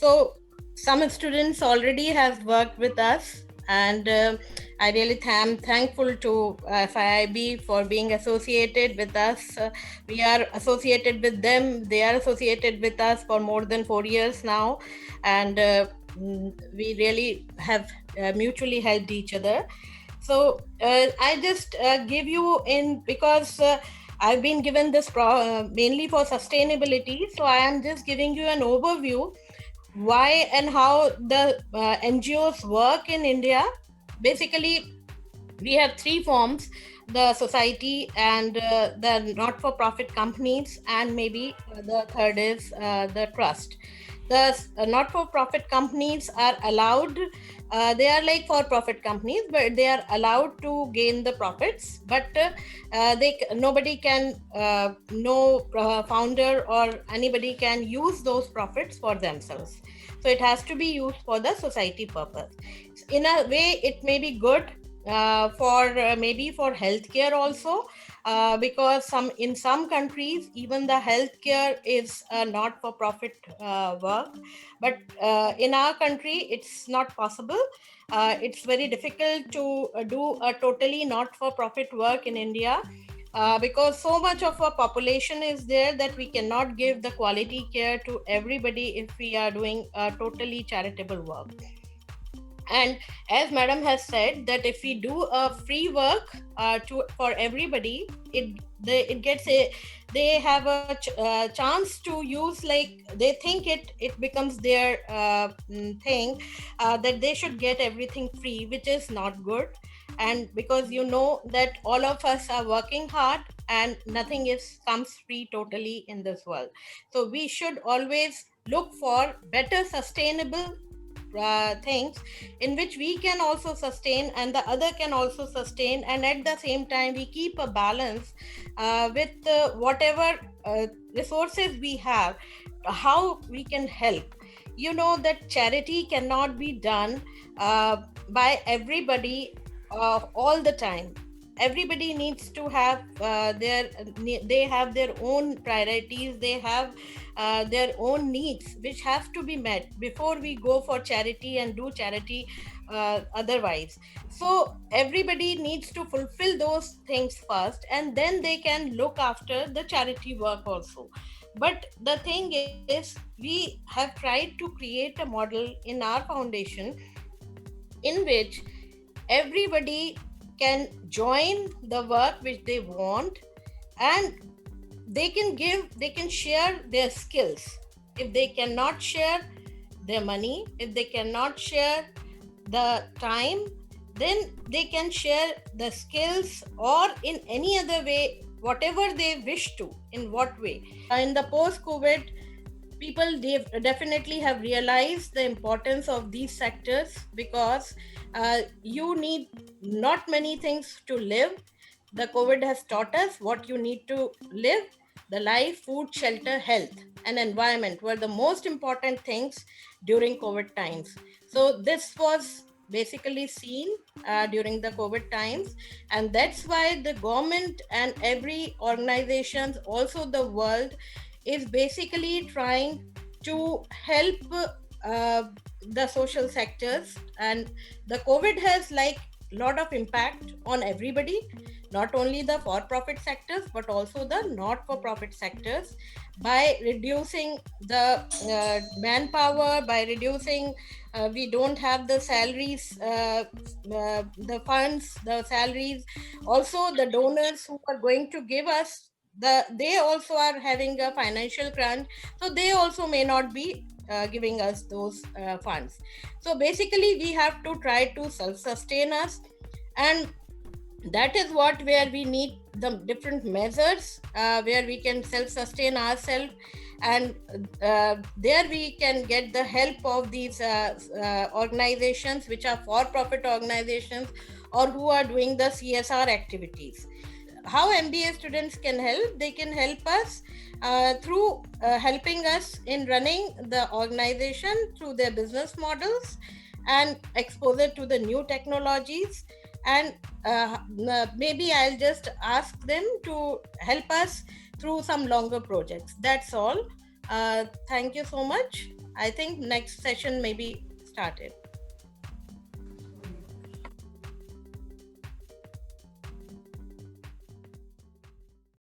So some students already have worked with us, and I really am thankful to FIIB for being associated with us. We are associated with them. They are associated with us for more than 4 years now, and we really have mutually helped each other. So I just give you in because I've been given this mainly for sustainability. So I am just giving you an overview why and how the NGOs work in India. Basically, we have three forms: the society and the not-for-profit companies, and maybe the third is the trust. The not-for-profit companies are allowed, they are like for-profit companies, but they are allowed to gain the profits, but nobody can, no founder or anybody can use those profits for themselves. So it has to be used for the society purpose. In a way, it may be good for maybe for healthcare also, because in some countries even the healthcare is not for profit work, but in our country it's not possible. It's very difficult to do a totally not for profit work in India, because so much of our population is there that we cannot give the quality care to everybody if we are doing totally charitable work. And as madam has said, that if we do a free work for everybody, it gets a, they have a chance to use, like they think it becomes their thing, that they should get everything free, which is not good. And because you know that all of us are working hard and nothing is comes free totally in this world. So we should always look for better sustainable things in which we can also sustain and the other can also sustain, and at the same time we keep a balance with whatever resources we have, how we can help. You know that charity cannot be done by everybody all the time. Everybody needs to have they have their own priorities, they have their own needs which have to be met before we go for charity and do charity otherwise. So everybody needs to fulfill those things first, and then they can look after the charity work also. But the thing is, we have tried to create a model in our foundation in which everybody can join the work which they want, and they can share their skills. If they cannot share their money, if they cannot share the time, then they can share the skills, or in any other way, whatever they wish to. In what way? In the post COVID, people definitely have realized the importance of these sectors, because you need not many things to live. The COVID has taught us what you need to live. The life, food, shelter, health, and environment were the most important things during COVID times. So this was basically seen during the COVID times, and that's why the government and every organization, also the world, is basically trying to help the social sectors. And the COVID has like lot of impact on everybody, not only the for-profit sectors but also the not-for-profit sectors, by reducing the manpower, by reducing we don't have the salaries, the funds, the salaries. Also the donors who are going to give us, they also are having a financial crunch, so they also may not be giving us those funds. So basically we have to try to self-sustain us, and that is what where we need the different measures where we can self-sustain ourselves, and there we can get the help of these organizations which are for-profit organizations, or who are doing the CSR activities. How MBA students can help? They can help us through helping us in running the organization through their business models and exposure to the new technologies. And maybe I'll just ask them to help us through some longer projects. That's all. Thank you so much. I think next session may be started.